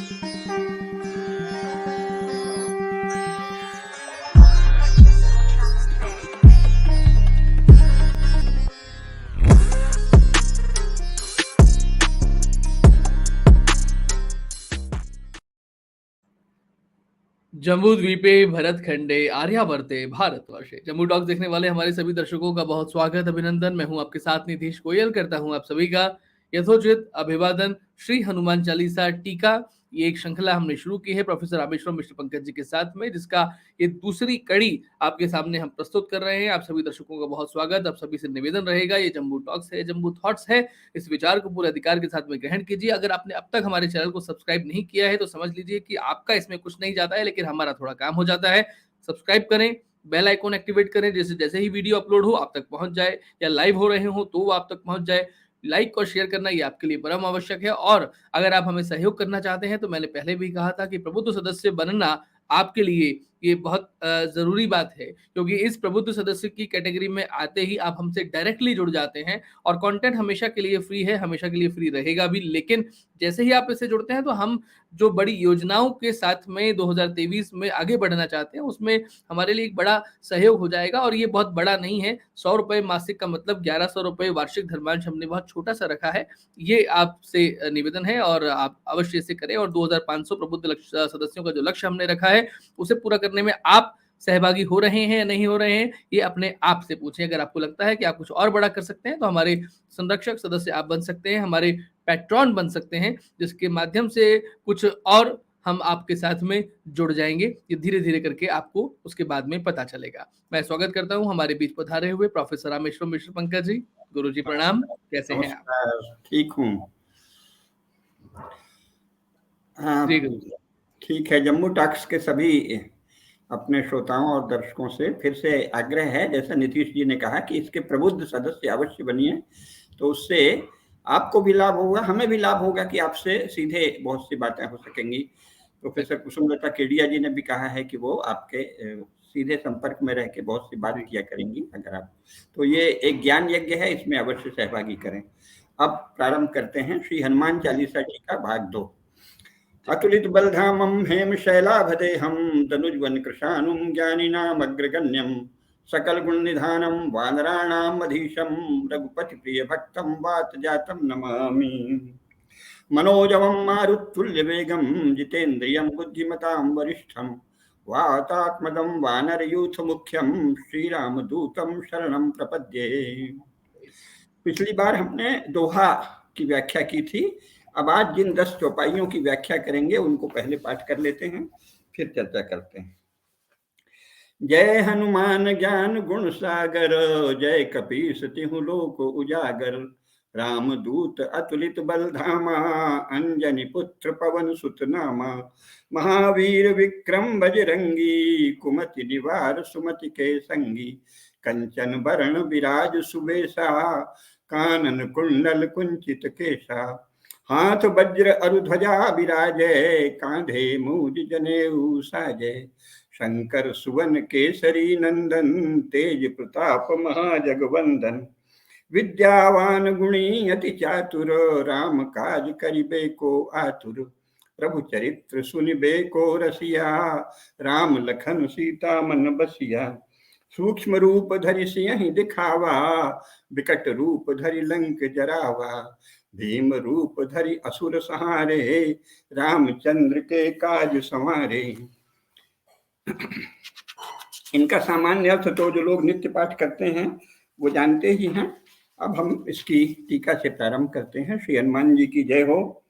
जम्बूद्वीपे भरतखंडे आर्यावर्ते भारतवर्षे। जम्बू टॉक्स देखने वाले हमारे सभी दर्शकों का बहुत स्वागत, अभिनंदन। मैं हूं आपके साथ निधीश गोयल, करता हूं आप सभी का यथोचित अभिवादन। श्री हनुमान चालीसा टीका, ये एक श्रृंखला हमने शुरू की है प्रोफेसर रामेश्वरम मिश्र पंकज जी के साथ में, जिसका ये दूसरी कड़ी आपके सामने हम प्रस्तुत कर रहे हैं। आप सभी दर्शकों का बहुत स्वागत। आप सभी से निवेदन रहेगा, ये जम्बू टॉक्स है, जम्बू थॉट्स है, इस विचार को पूरे अधिकार के साथ में ग्रहण कीजिए। अगर आपने अब तक हमारे चैनल को सब्सक्राइब नहीं किया है तो समझ लीजिए कि आपका इसमें कुछ नहीं जाता है, लेकिन हमारा थोड़ा काम हो जाता है। सब्सक्राइब करें, बेल आइकॉन एक्टिवेट करें, जैसे जैसे ही वीडियो अपलोड हो आप तक पहुंच जाए, या लाइव हो रहे हो तो वो आप तक पहुंच जाए। लाइक और शेयर करना ये आपके लिए परम आवश्यक है। और अगर आप हमें सहयोग करना चाहते हैं तो मैंने पहले भी कहा था कि प्रबुद्ध सदस्य बनना आपके लिए ये बहुत जरूरी बात है, क्योंकि इस प्रबुद्ध सदस्य की कैटेगरी में आते ही आप हमसे डायरेक्टली जुड़ जाते हैं। और कंटेंट हमेशा के लिए फ्री है, हमेशा के लिए फ्री रहेगा भी, लेकिन जैसे ही आप इससे जुड़ते हैं तो हम जो बड़ी योजनाओं के साथ में 2023 में आगे बढ़ना चाहते हैं उसमें हमारे लिए एक बड़ा सहयोग हो जाएगा। और ये बहुत बड़ा नहीं है, 100 रुपए मासिक का मतलब 1100 रुपए वार्षिक धर्मांश हमने बहुत छोटा सा रखा है। ये आपसे निवेदन है और आप अवश्य इसे करें। और 2500 प्रबुद्ध सदस्यों का जो लक्ष्य हमने रखा है उसे पूरा करने में आप सहभागी हो रहे हैं या नहीं हो रहे हैं, ये अपने आप से पूछें। अगर आपको लगता है कि आप कुछ और बड़ा कर सकते हैं तो हमारे संरक्षक सदस्य आप बन सकते हैं, हमारे पैट्रॉन बन सकते हैं, जिसके माध्यम से कुछ और हम आपके साथ में जुड़ जाएंगे। ये धीरे धीरे करके आपको उसके बाद में पता चलेगा। मैं स्वागत करता हूं हमारे बीच पधारे हुए प्रोफेसर रामेश्वरम मिश्र पंकज जी। गुरु जी प्रणाम, कैसे हैं आप? नमस्कार, ठीक हूँ। जी गुरु जी। ठीक है। जम्मू टॉक्स के सभी अपने श्रोताओं और दर्शकों से फिर से आग्रह है, जैसा नीतीश जी ने कहा कि इसके प्रबुद्ध सदस्य अवश्य बनिए, तो उससे आपको भी लाभ होगा, हमें भी लाभ होगा कि आपसे सीधे बहुत सी बातें हो सकेंगी। प्रोफेसर कुसुमलता केडिया जी ने भी कहा है कि वो आपके सीधे संपर्क में रह के बहुत सी बात किया करेंगी। अगर आप, तो ये एक ज्ञान यज्ञ है, इसमें अवश्य सहभागी करें। अब प्रारंभ करते हैं श्री हनुमान चालीसा जी का भाग 2। अतुलित बलधामं हेम शैलाभदेहं तनुज्वन कृशानुं ज्ञानिनामग्रगण्यं सकल गुण निधानं वानराणाम् अधीशं रघुपति प्रिय भक्तं वात जातं नमामि। मनोजवं मारुत्तुल्य वेगं जितेन्द्रियं बुद्धिमतां वरिष्ठं वातात्मजं वानरयूथ मुख्यं श्रीरामदूतं शरणं प्रपद्ये। पिछली बार हमने दोहा की व्याख्या की थी। अब आज जिन 10 चौपाइयों की व्याख्या करेंगे उनको पहले पाठ कर लेते हैं, फिर चर्चा करते हैं। जय हनुमान ज्ञान गुण सागर, जय कपीस तिहु लोक उजागर। रामदूत अतुलित बल धामा, अंजनी पुत्र पवन सुत नामा। महावीर विक्रम बजरंगी, कुमति निवार सुमति के संगी। कंचन बरण विराज सुबेसा, कानन कुंडल कुंचित केसा। हाथ वज्र अरुध्वजा विराजय, कांधे मूज जनेऊ साजय। शंकर सुवन केसरी नंदन, तेज प्रताप महाजगवंदन। विद्यावान गुणी अति चातुर, राम काज करिबे को आतुर। प्रभु चरित्र सुनिबे को रसिया, राम लखन सीता मन बसिया। सूक्ष्म रूप धरि सियहि दिखावा, विकट रूप धरि लंक जरावा। भीम रूप धरि असुर सहारे, रामचंद्र के काज संवारे। इनका सामान्य अर्थ तो जो लोग नित्य पाठ करते हैं वो जानते ही हैं। अब हम इसकी टीका से प्रारंभ करते हैं। श्री हनुमान जी की जय हो।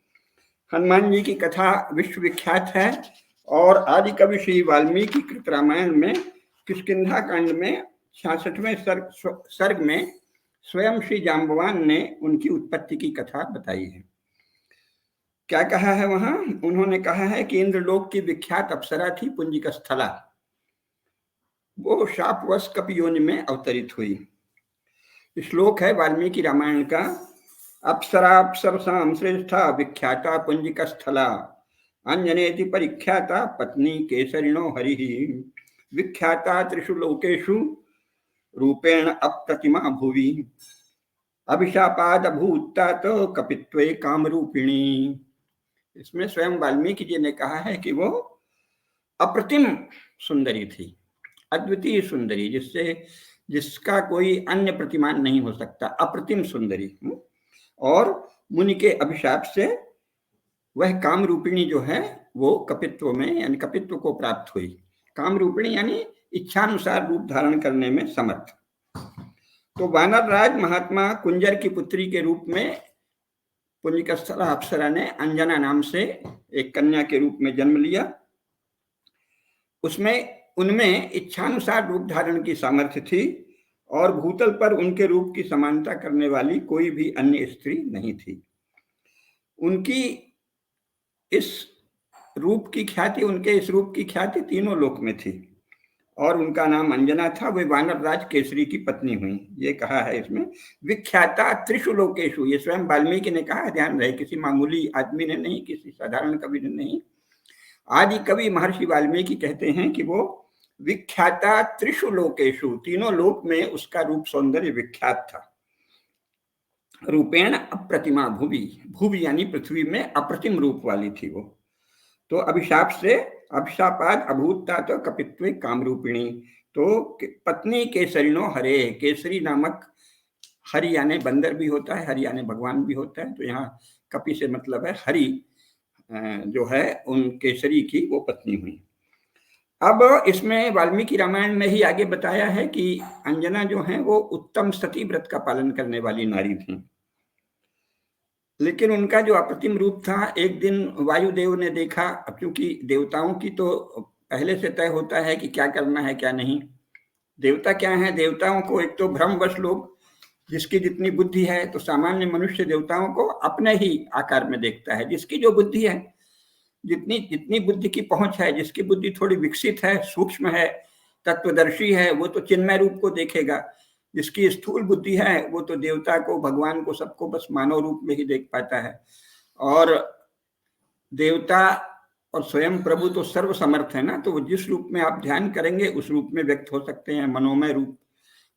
हनुमान जी की कथा विश्व विख्यात है और आदि कवि श्री वाल्मीकि कृत रामायण में किष्किंधा कांड में 66वें सर्ग में स्वयं श्री जाम्बवान ने उनकी उत्पत्ति की कथा बताई है। क्या कहा है वहां? उन्होंने कहा है कि इंद्रलोक की विख्यात अप्सरा थी पुंजिकस्थला, वो शापवश कपि योनि में अवतरित हुई। श्लोक है वाल्मीकि रामायण का। अप्सराप्सरसां श्रेष्ठा विख्याता पुंजिकस्थला, अंजनेति परिख्याता पत्नी केसरिणो हरिः। विख्याता त्रिषु लोकेषु रूपेण अप्रतिमा भुवि, अभिशापाद भूता तो कपित्वे कामरूपिणी। इसमें स्वयं वाल्मीकि जी ने कहा है कि वो अप्रतिम सुंदरी थी, अद्वितीय सुंदरी, जिसका कोई अन्य प्रतिमान नहीं हो सकता, अप्रतिम सुंदरी। और मुनि के अभिशाप से वह काम रूपिणी जो है वो कपित्व में, यानी कपित्व को प्राप्त हुई। काम रूपिणी यानी इच्छानुसार रूप धारण करने में समर्थ। तो वानर राज महात्मा कुंजर की पुत्री के रूप में पुण्यकस्थला अप्सरा ने अंजना नाम से एक कन्या के रूप में जन्म लिया। उनमें इच्छानुसार रूप धारण की सामर्थ्य थी और भूतल पर उनके रूप की समानता करने वाली कोई भी अन्य स्त्री नहीं थी। उनकी इस रूप की ख्याति तीनों लोक में थी और उनका नाम अंजना था। वे वानर राज केसरी की पत्नी हुई। ये कहा है इसमें विख्याता त्रिषु लोकेषु। ये स्वयं वाल्मीकि ने कहा, ध्यान रहे, किसी मामूली आदमी ने नहीं, किसी साधारण कवि ने नहीं। आदि कवि महर्षि वाल्मीकि कहते हैं कि वो विख्याता त्रिषु लोकेषु, तीनों लोक में उसका रूप सौंदर्य विख्यात था। रूपेण अप्रतिमा भुवि, भुवि यानी पृथ्वी में अप्रतिम रूप वाली थी वो। तो अभिशापाद अभूता तो कपित्वे कामरूपिणी। तो पत्नी केसरिनो हरे, केसरी नामक, हरि यानी बंदर भी होता है, हरि यानी भगवान भी होता है, तो यहाँ कपि से मतलब है हरि जो है उन केसरी की वो पत्नी हुई। अब इसमें वाल्मीकि रामायण में ही आगे बताया है कि अंजना जो है वो उत्तम सती व्रत का पालन करने वाली नारी थी, लेकिन उनका जो अप्रतिम रूप था, एक दिन वायुदेव ने देखा। अब क्योंकि देवताओं की तो पहले से तय होता है कि क्या करना है क्या नहीं। देवता क्या है, देवताओं को एक तो भ्रमवश लोग, जिसकी जितनी बुद्धि है, तो सामान्य मनुष्य देवताओं को अपने ही आकार में देखता है। जिसकी जो बुद्धि है, जितनी बुद्धि की पहुंच है, जिसकी बुद्धि थोड़ी विकसित है, सूक्ष्म है, तत्वदर्शी है, वो तो चिन्मय रूप को देखेगा। जिसकी स्थूल बुद्धि है वो तो देवता को, भगवान को, सबको बस मानव रूप में ही देख पाता है। और देवता और स्वयं प्रभु तो सर्व समर्थ है ना, तो वो जिस रूप में आप ध्यान करेंगे उस रूप में व्यक्त हो सकते हैं। मनोमय रूप,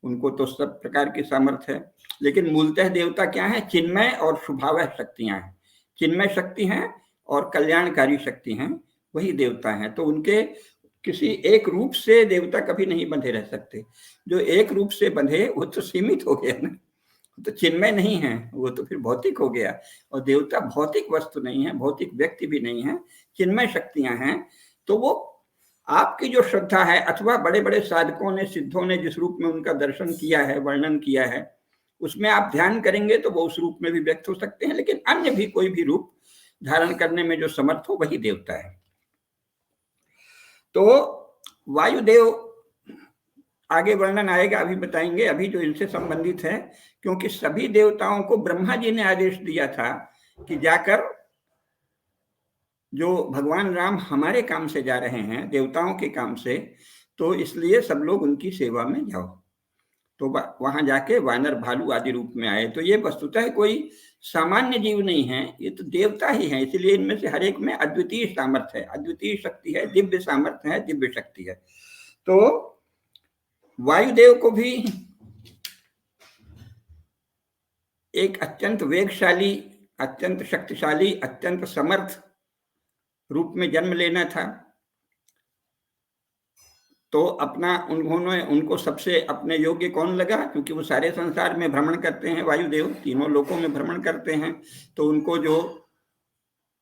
उनको तो सब प्रकार की सामर्थ्य है। लेकिन मूलतः देवता क्या है, चिन्मय और शुभावह शक्तियां हैं। चिन्मय शक्ति हैं और कल्याणकारी शक्ति हैं, वही देवता हैं। तो उनके किसी एक रूप से देवता कभी नहीं बंधे रह सकते। जो एक रूप से बंधे वो तो सीमित हो गया ना, तो चिन्मय नहीं है, वो तो फिर भौतिक हो गया। और देवता भौतिक वस्तु नहीं है, भौतिक व्यक्ति भी नहीं है, चिन्मय शक्तियां हैं। तो वो आपकी जो श्रद्धा है, अथवा बड़े बड़े साधकों ने, सिद्धों ने जिस रूप में उनका दर्शन किया है, वर्णन किया है, उसमें आप ध्यान करेंगे तो वो उस रूप में भी व्यक्त हो सकते हैं। लेकिन अन्य भी कोई भी रूप धारण करने में जो समर्थ हो वही देवता है। तो वायुदेव आगे वर्णन आएगा, अभी बताएंगे। अभी जो इनसे संबंधित है, क्योंकि सभी देवताओं को ब्रह्मा जी ने आदेश दिया था कि जाकर जो भगवान राम हमारे काम से जा रहे हैं, देवताओं के काम से, तो इसलिए सब लोग उनकी सेवा में जाओ। तो वहां जाके वानर भालू आदि रूप में आए। तो ये वस्तुतः कोई सामान्य जीव नहीं है, ये तो देवता ही है। इसलिए इनमें से हर एक में अद्वितीय सामर्थ्य है, अद्वितीय शक्ति है, दिव्य सामर्थ्य है, दिव्य शक्ति है। तो वायुदेव को भी एक अत्यंत वेगशाली, अत्यंत शक्तिशाली, अत्यंत समर्थ रूप में जन्म लेना था। तो उन्होंने उनको सबसे अपने योग्य कौन लगा, क्योंकि वो सारे संसार में भ्रमण करते हैं, वायुदेव तीनों लोकों में भ्रमण करते हैं। तो उनको जो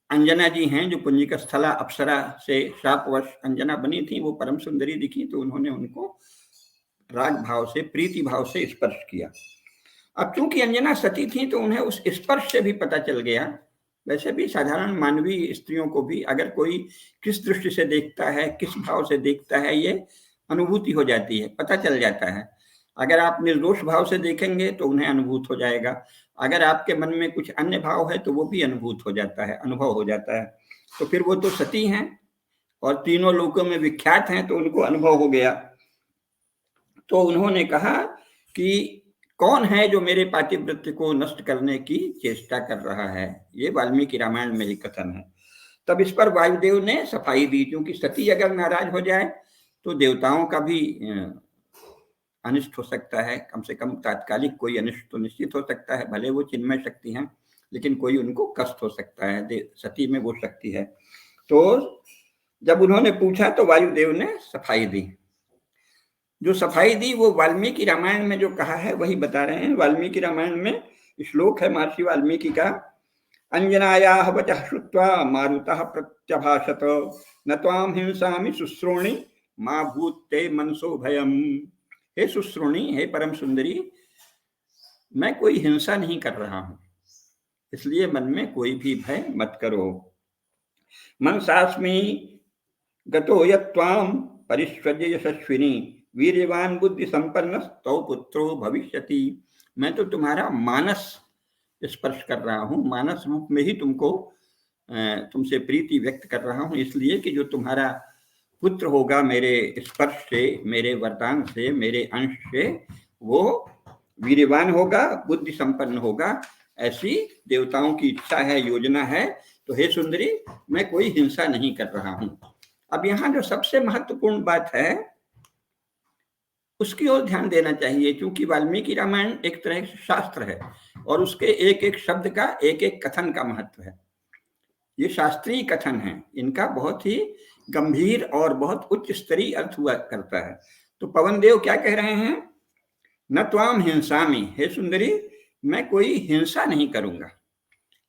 अंजना जी हैं, जो पुण्यकस्थला अप्सरा से शापवश अंजना बनी थी, वो परम सुंदरी दिखी, तो उन्होंने उनको राग भाव से, प्रीति भाव से स्पर्श किया। अब चूंकि अंजना सती थी तो उन्हें उस स्पर्श से भी पता चल गया। वैसे भी साधारण मानवीय स्त्रियों को भी अगर कोई किस दृष्टि से देखता है, किस भाव से देखता है, ये अनुभूति हो जाती है, पता चल जाता है। अगर आप निर्दोष भाव से देखेंगे तो उन्हें अनुभूत हो जाएगा। अगर आपके मन में कुछ अन्य भाव है तो वो भी अनुभूत हो जाता है, अनुभव हो जाता है। तो फिर वो तो सती हैं और तीनों लोकों में विख्यात हैं, तो उनको अनुभव हो गया। तो उन्होंने कहा कि कौन है जो मेरे पातिव्रत्य को नष्ट करने की चेष्टा कर रहा है। ये वाल्मीकि रामायण में ही कथन है। तब इस पर वायुदेव ने सफाई दी, क्योंकि सती अगर नाराज हो जाए तो देवताओं का भी अनिष्ट हो सकता है, कम से कम तात्कालिक कोई अनिष्ट तो निश्चित हो सकता है, भले वो चिन्मय शक्ति हैं। लेकिन कोई उनको कष्ट हो सकता है, सती में वो शक्ति है। तो जब उन्होंने पूछा तो वायुदेव ने सफाई दी। जो सफाई दी वो वाल्मीकि रामायण में जो कहा है वही बता रहे हैं। वाल्मीकि रामायण में श्लोक है महर्षि वाल्मीकि का, अंजनायाः वचः श्रुत्वा मारुतः प्रत्यभाषत न त्वां हिंसामि शुश्रोणि मा भूत्ते मनसो भयम्। हे शुश्रोणि, हे परम सुंदरी, मैं कोई हिंसा नहीं कर रहा हूं, इसलिए मन में कोई भी भय मत करो। मनसास्मि गतो यत्त्वां परिष्वज्य यशस्विनी वीर्यवान बुद्धि संपन्न तौ पुत्रो भविष्यति। मैं तो तुम्हारा मानस स्पर्श कर रहा हूं, मानस रूप में ही तुमसे प्रीति व्यक्त कर रहा हूं, इसलिए कि जो तुम्हारा पुत्र होगा मेरे स्पर्श से, मेरे वरदान से, मेरे अंश से, वो वीर्यवान होगा, बुद्धि संपन्न होगा, ऐसी देवताओं की इच्छा है, योजना है। तो हे सुंदरी, मैं कोई हिंसा नहीं कर रहा हूं। अब यहाँ जो सबसे महत्वपूर्ण बात है उसकी ओर ध्यान देना चाहिए, क्योंकि वाल्मीकि रामायण एक तरह से शास्त्र है और उसके एक एक शब्द का, एक एक कथन का महत्व है। ये शास्त्रीय कथन है, इनका बहुत ही गंभीर और बहुत उच्च स्तरीय अर्थ हुआ करता है। तो पवन देव क्या कह रहे हैं, न त्वाम हिंसामि, हे सुंदरी, मैं कोई हिंसा नहीं करूंगा।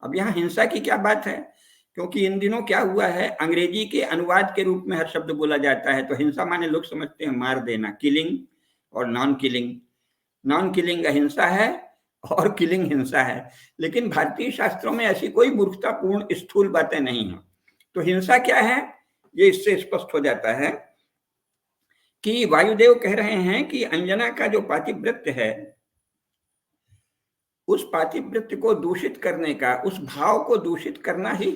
अब यहाँ हिंसा की क्या बात है, क्योंकि इन दिनों क्या हुआ है, अंग्रेजी के अनुवाद के रूप में हर शब्द बोला जाता है। तो हिंसा माने लोग समझते हैं मार देना, किलिंग और नॉन किलिंग। नॉन किलिंग अहिंसा है और किलिंग हिंसा है, लेकिन भारतीय शास्त्रों में ऐसी कोई मूर्खतापूर्ण स्थूल बातें नहीं हैं। तो हिंसा क्या है, ये इससे स्पष्ट हो जाता है कि वायुदेव कह रहे हैं कि अंजना का जो पातिव्रत्य है, उस पातिव्रत्य को दूषित करने का, उस भाव को दूषित करना ही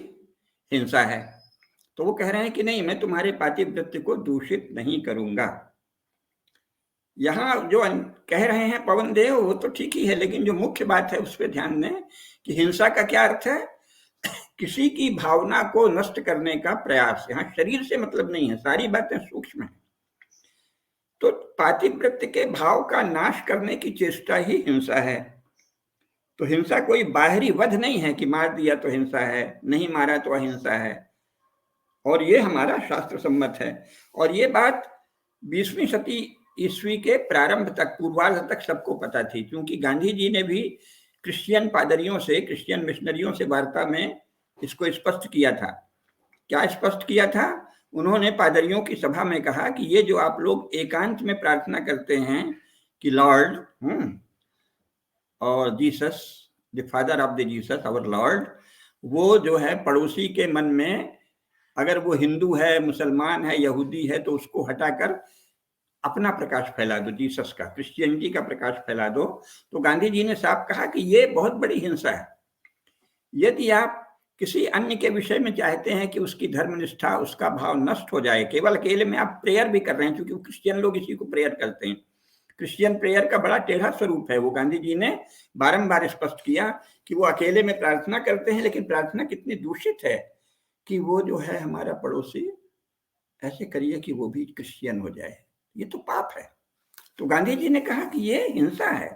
हिंसा है। तो वो कह रहे हैं कि नहीं, मैं तुम्हारे पातिव्रत्य को दूषित नहीं करूंगा। यहाँ जो कह रहे हैं पवन देव वो तो ठीक ही है, लेकिन जो मुख्य बात है उस पर ध्यान दें कि हिंसा का क्या अर्थ है, किसी की भावना को नष्ट करने का प्रयास। यहाँ शरीर से मतलब नहीं है, सारी बातें सूक्ष्म है। तो पातिव्रत्य के भाव का नाश करने की चेष्टा ही हिंसा है। तो हिंसा कोई बाहरी वध नहीं है कि मार दिया तो हिंसा है, नहीं मारा तो अहिंसा है, और ये हमारा शास्त्र सम्मत है। और ये बात 20वीं शती ईस्वी के प्रारंभ तक, पूर्वार्ध तक सबको पता थी, क्योंकि गांधी जी ने भी क्रिश्चियन पादरियों से, क्रिश्चियन मिशनरियों से वार्ता में इसको स्पष्ट किया था। क्या स्पष्ट किया था? उन्होंने पादरियों की सभा में कहा कि ये जो आप लोग एकांत में प्रार्थना करते हैं कि लॉर्ड और Jesus, the father of the Jesus, our lord, वो जो है पड़ोसी के मन में, अगर वो हिंदू है, मुसलमान है, यहूदी है, तो उसको हटाकर अपना प्रकाश फैला दो, जीसस का, क्रिश्चियनिटी का प्रकाश फैला दो। तो गांधी जी ने साफ कहा कि ये बहुत बड़ी हिंसा है। यदि आप किसी अन्य के विषय में चाहते हैं कि उसकी धर्मनिष्ठा, उसका भाव नष्ट हो जाए, केवल अकेले में आप प्रेयर भी कर रहे हैं, क्योंकि क्रिश्चियन लोग इसी को प्रेयर करते हैं। क्रिश्चियन प्रेयर का बड़ा टेढ़ा स्वरूप है। वो गांधी जी ने बारंबार स्पष्ट किया कि वो अकेले में प्रार्थना करते हैं, लेकिन प्रार्थना कितनी दूषित है कि वो जो है हमारा पड़ोसी, ऐसे करिए कि वो भी क्रिश्चियन हो जाए, ये तो पाप है। तो गांधी जी ने कहा कि ये हिंसा है।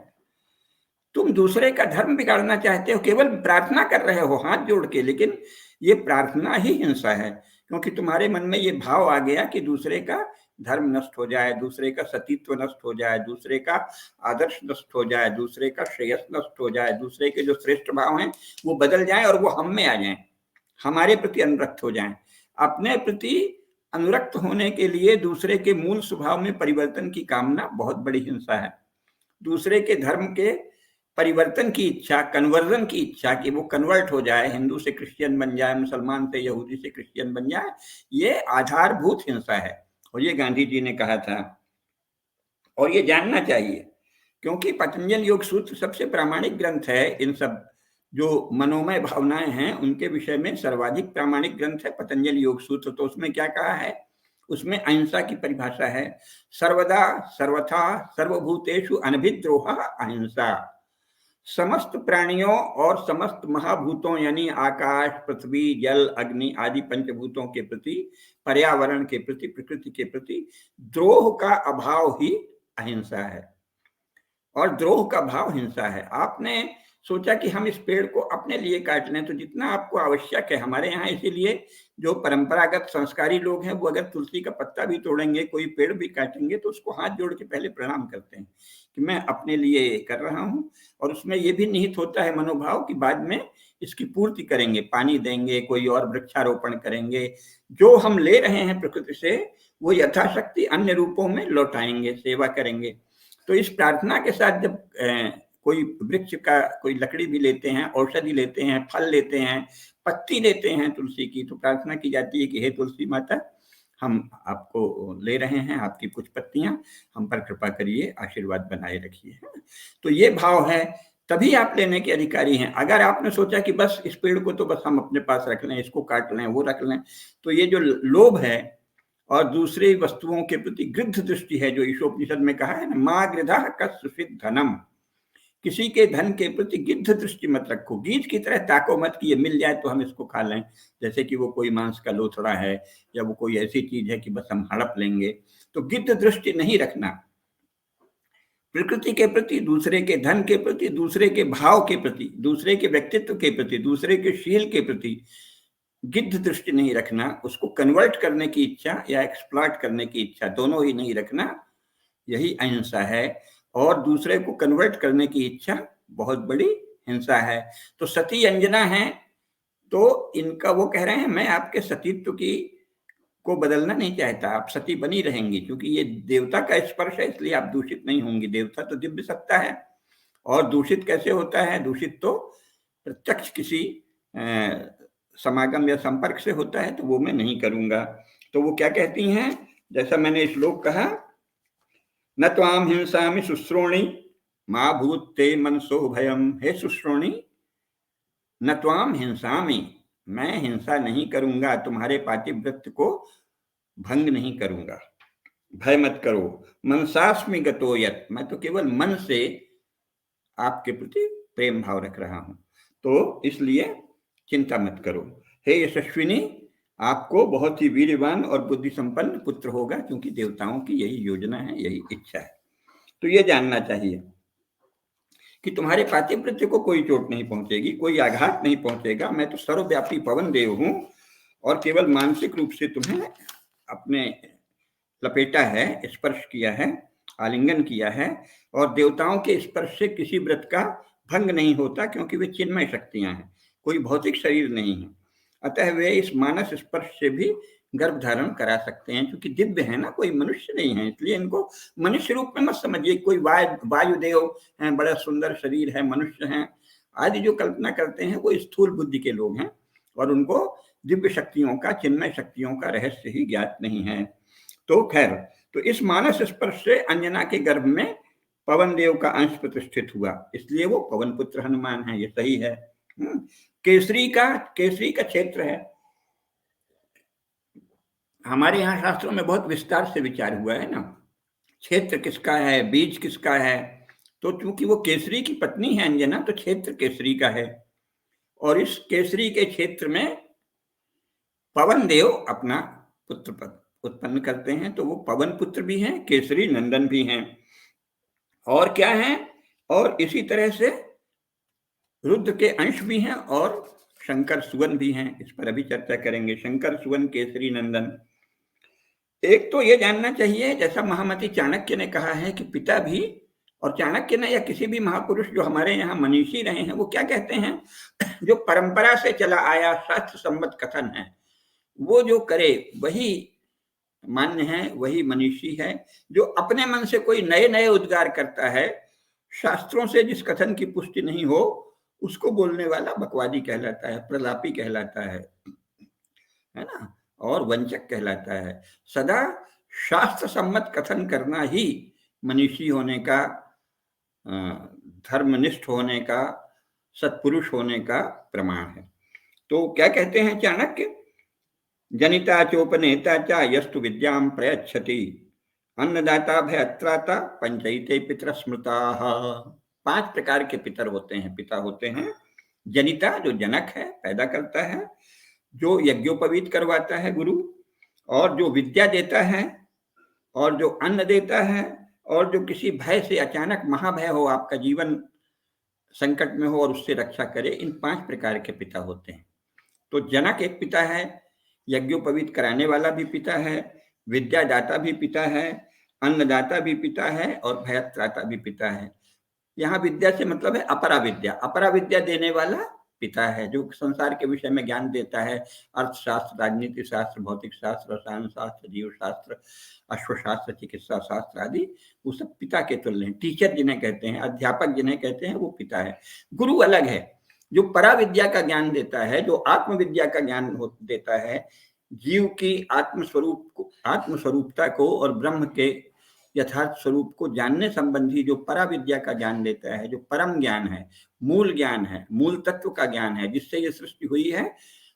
तुम दूसरे का धर्म बिगाड़ना चाहते हो, केवल प्रार्थना कर रहे हो हाथ जोड़ के, लेकिन ये प्रार्थना ही हिंसा है, क्योंकि तुम्हारे मन में ये भाव आ गया कि दूसरे का धर्म नष्ट हो जाए, दूसरे का सतीत्व नष्ट हो जाए, दूसरे का आदर्श नष्ट हो जाए, दूसरे का श्रेयस नष्ट हो जाए, दूसरे के जो श्रेष्ठ भाव हैं वो बदल जाए और वो हम में आ जाए, हमारे प्रति अनुरक्त हो जाए। अपने प्रति अनुरक्त होने के लिए दूसरे के मूल स्वभाव में परिवर्तन की कामना बहुत बड़ी हिंसा है। दूसरे के धर्म के परिवर्तन की इच्छा, कन्वर्जन की इच्छा, कि वो कन्वर्ट हो जाए, हिंदू से क्रिश्चियन बन जाए, मुसलमान से यहूदी से क्रिश्चियन बन जाए, ये आधारभूत हिंसा है। और ये गांधी जी ने कहा था, और ये जानना चाहिए, क्योंकि पतंजलि योग सूत्र सबसे प्रामाणिक ग्रंथ है। इन सब जो मनोमय भावनाएं हैं उनके विषय में सर्वाधिक प्रामाणिक ग्रंथ है पतंजलि योग सूत्र। तो उसमें क्या कहा है, उसमें अहिंसा की परिभाषा है, सर्वदा सर्वथा सर्वभूतेषु अनभिद्रोह अहिंसा। समस्त प्राणियों और समस्त महाभूतों यानी आकाश, पृथ्वी, जल, अग्नि आदि पंचभूतों के प्रति, पर्यावरण के प्रति, प्रकृति के प्रति द्रोह का अभाव ही अहिंसा है, और द्रोह का भाव हिंसा है। आपने सोचा कि हम इस पेड़ को अपने लिए काट लें, तो जितना आपको आवश्यक है हमारे यहाँ, इसीलिए जो परंपरागत संस्कारी लोग हैं वो अगर तुलसी का पत्ता भी तोड़ेंगे, कोई पेड़ भी काटेंगे, तो उसको हाथ जोड़ के पहले प्रणाम करते हैं कि मैं अपने लिए कर रहा हूँ। और उसमें ये भी निहित होता है मनोभाव कि बाद में इसकी पूर्ति करेंगे, पानी देंगे, कोई और वृक्षारोपण करेंगे, जो हम ले रहे हैं प्रकृति से वो यथाशक्ति अन्य रूपों में लौटाएंगे, सेवा करेंगे। तो इस प्रार्थना के साथ जब कोई वृक्ष का कोई लकड़ी भी लेते हैं, औषधि लेते हैं, फल लेते हैं, पत्ती लेते हैं तुलसी की, तो प्रार्थना की जाती है कि हे तुलसी माता, हम आपको ले रहे हैं, आपकी कुछ पत्तियां, हम पर कृपा करिए, आशीर्वाद बनाए रखिए। तो ये भाव है, तभी आप लेने के अधिकारी हैं। अगर आपने सोचा कि बस इस पेड़ को तो बस हम अपने पास रख लें, इसको काट लें, वो रख लें, तो ये जो लोभ है और दूसरी वस्तुओं के प्रति गृध्र दृष्टि है, जो ईशोपनिषद में कहा है ना, माँ गृधा कस्यचित् धनम, किसी के धन के प्रति गिद्ध दृष्टि मत रखो, गीज की तरह ताको मत कि ये मिल जाए तो हम इसको खा लें, जैसे कि वो कोई मांस का लोथड़ा है या वो कोई ऐसी चीज है कि बस हम हड़प लेंगे। तो गिद्ध दृष्टि नहीं रखना, प्रकृति के प्रति, दूसरे के धन के प्रति, दूसरे के भाव के प्रति, दूसरे के व्यक्तित्व के प्रति, दूसरे के शील के प्रति गिद्ध दृष्टि नहीं रखना, उसको कन्वर्ट करने की इच्छा या एक्सप्लॉइट करने की इच्छा, दोनों ही नहीं रखना, यही अहिंसा है। और दूसरे को कन्वर्ट करने की इच्छा बहुत बड़ी हिंसा है। तो सती अंजना है, तो इनका वो कह रहे हैं मैं आपके सतीत्व की को बदलना नहीं चाहता, आप सती बनी रहेंगी, क्योंकि ये देवता का स्पर्श है, इसलिए आप दूषित नहीं होंगी। देवता तो दिव्य सत्ता है, और दूषित कैसे होता है? दूषित तो प्रत्यक्ष किसी समागम या संपर्क से होता है, तो वो मैं नहीं करूंगा। तो वो क्या कहती हैं, जैसा मैंने श्लोक कहा, न त्वाम हिंसामि शुश्रोणि मा भूत्ते मनसो भयम। हे शुश्रोणि, न त्वाम हिंसामि, मैं हिंसा नहीं करूंगा, तुम्हारे पातिव्रत्य को भंग नहीं करूंगा, भय मत करो। मनसास्मि गतो यत्, मैं तो केवल मन से आपके प्रति प्रेम भाव रख रहा हूं, तो इसलिए चिंता मत करो। हे यशस्विनी, आपको बहुत ही वीरवान और बुद्धि संपन्न पुत्र होगा, क्योंकि देवताओं की यही योजना है, यही इच्छा है। तो ये जानना चाहिए कि तुम्हारे पातिव्रत्य को कोई चोट नहीं पहुंचेगी, कोई आघात नहीं पहुंचेगा। मैं तो सर्वव्यापी पवन देव हूं, और केवल मानसिक रूप से तुम्हें अपने लपेटा है, स्पर्श किया है, आलिंगन किया है, और देवताओं के स्पर्श से किसी व्रत का भंग नहीं होता, क्योंकि वे चिन्मय शक्तियां हैं, कोई भौतिक शरीर नहीं है। अतः वे इस मानस स्पर्श से भी गर्भ धारण करा सकते हैं, क्योंकि दिव्य है ना, कोई मनुष्य नहीं है, इसलिए इनको मनुष्य रूप में मत समझिए। कोई वायुदेव है, बड़ा सुंदर शरीर है, मनुष्य हैं आदि जो कल्पना करते हैं, वो स्थूल बुद्धि के लोग हैं, और उनको दिव्य शक्तियों का, चिन्मय शक्तियों का रहस्य ही ज्ञात नहीं है। तो खैर, तो इस मानस स्पर्श से अंजना के गर्भ में पवन देव का अंश प्रतिष्ठित हुआ, इसलिए वो पवन पुत्र हनुमान है, ये सही है। केसरी का क्षेत्र है। हमारे यहाँ शास्त्रों में बहुत विस्तार से विचार हुआ है ना, क्षेत्र किसका है, बीज किसका है। तो चूंकि वो केसरी की पत्नी है अंजना, तो क्षेत्र केसरी का है, और इस केसरी के क्षेत्र में पवन देव अपना पुत्र पद उत्पन्न करते हैं, तो वो पवन पुत्र भी हैं, केसरी नंदन भी हैं, और क्या हैं, और इसी तरह से रुद्र के अंश भी हैं, और शंकर सुवन भी हैं। इस पर अभी चर्चा करेंगे, शंकर सुवन केसरी नंदन। एक तो ये जानना चाहिए, जैसा महामति चाणक्य ने कहा है कि पिता भी, और चाणक्य ने या किसी भी महापुरुष जो हमारे यहाँ मनीषी रहे हैं, वो क्या कहते हैं, जो परंपरा से चला आया शास्त्र सम्मत कथन है, वो जो करे वही मान्य है, वही मनीषी है। जो अपने मन से कोई नए नए उद्गार करता है, शास्त्रों से जिस कथन की पुष्टि नहीं हो, उसको बोलने वाला बकवादी कहलाता है, प्रलापी कहलाता है ना, और वंचक कहलाता है। सदा शास्त्र सम्मत कथन करना ही मनीषी होने का, धर्मनिष्ठ होने का, सत्पुरुष होने का प्रमाण है। तो क्या कहते हैं चाणक्य, जनिता चोपनेता चा यस्तु विद्याम प्रयच्छति, अन्नदाता भयत्राता पंचैते पितर स्मृता। 5 प्रकार के पितर होते हैं, पिता होते हैं। जनिता, जो जनक है, पैदा करता है, जो यज्ञोपवीत करवाता है गुरु, और जो विद्या देता है, और जो अन्न देता है, और जो किसी भय से, अचानक महाभय हो, आपका जीवन संकट में हो और उससे रक्षा करे, इन 5 प्रकार के पिता होते हैं। तो जनक एक पिता है, यज्ञोपवीत कराने वाला भी पिता है, विद्यादाता भी पिता है, अन्नदाता भी पिता है और भयत्राता भी पिता है। यहाँ विद्या से मतलब है अपरा विद्या, अपरा विद्या देने वाला पिता है, जो संसार के विषय में ज्ञान देता है। अर्थशास्त्र, राजनीति शास्त्र, भौतिक शास्त्र, रसायन शास्त्र, जीव शास्त्र, अश्वशास्त्र, चिकित्सा शास्त्र आदि, वो सब पिता के तुल्य हैं। टीचर जिन्हें कहते हैं, अध्यापक जिन्हें कहते हैं, वो पिता है। गुरु अलग है, जो परा विद्या का ज्ञान देता है, जो आत्म विद्या का ज्ञान देता है, जीव की आत्मस्वरूपता को और ब्रह्म के यथार्थ स्वरूप को जानने संबंधी जो परा विद्या का ज्ञान देता है, जो परम ज्ञान है, मूल ज्ञान है, मूल तत्व का ज्ञान है, जिससे ये सृष्टि हुई है,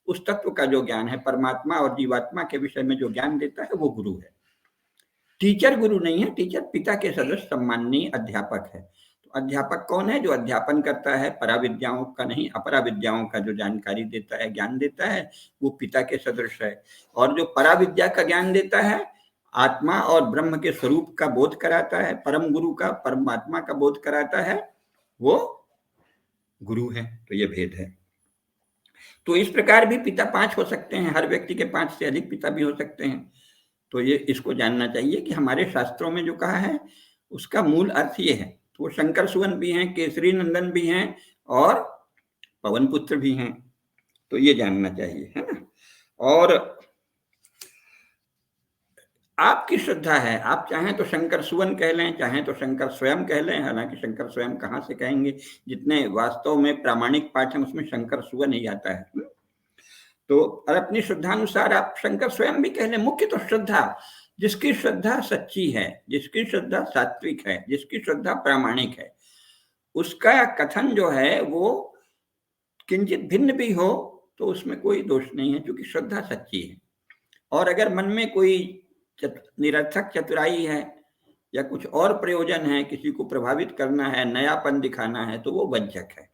उस तत्व का जो ज्ञान है, परमात्मा और जीवात्मा के विषय में जो ज्ञान देता है, वो गुरु है। टीचर गुरु नहीं है, टीचर पिता के सदृश सम्माननीय अध्यापक है। तो अध्यापक कौन है? जो अध्यापन करता है, परा विद्याओं का नहीं, अपरा विद्याओं का जो जानकारी देता है, ज्ञान देता है, वो पिता के सदृश है। और जो परा विद्या का ज्ञान देता है, आत्मा और ब्रह्म के स्वरूप का बोध कराता है, परम गुरु का, परमात्मा का बोध कराता है, वो गुरु है। तो ये भेद है। तो इस प्रकार भी पिता 5 हो सकते हैं, हर व्यक्ति के 5 से अधिक पिता भी हो सकते हैं। तो ये इसको जानना चाहिए कि हमारे शास्त्रों में जो कहा है उसका मूल अर्थ ये है। तो वो शंकर सुवन भी हैं, केसरी नंदन भी हैं और पवन पुत्र भी हैं। तो ये जानना चाहिए, है ना। और आपकी श्रद्धा है, आप चाहें तो शंकर सुवन कह लें, चाहें तो शंकर स्वयं कह लें। हालांकि शंकर स्वयं कहाँ से कहेंगे, जितने वास्तव में प्रामाणिक पाठ है उसमें शंकर सुवन ही आता है। तो अपनी श्रद्धानुसार आप शंकर स्वयं भी कह लें। मुख्य तो श्रद्धा, जिसकी श्रद्धा सच्ची है, जिसकी श्रद्धा सात्विक है, जिसकी श्रद्धा प्रामाणिक है, उसका कथन जो है वो किंचित भिन्न भी हो तो उसमें कोई दोष नहीं है, क्योंकि श्रद्धा सच्ची है। और अगर मन में कोई निरर्थक चतुराई है या कुछ और प्रयोजन है, किसी को प्रभावित करना है, नयापन दिखाना है, तो वो वंचक है।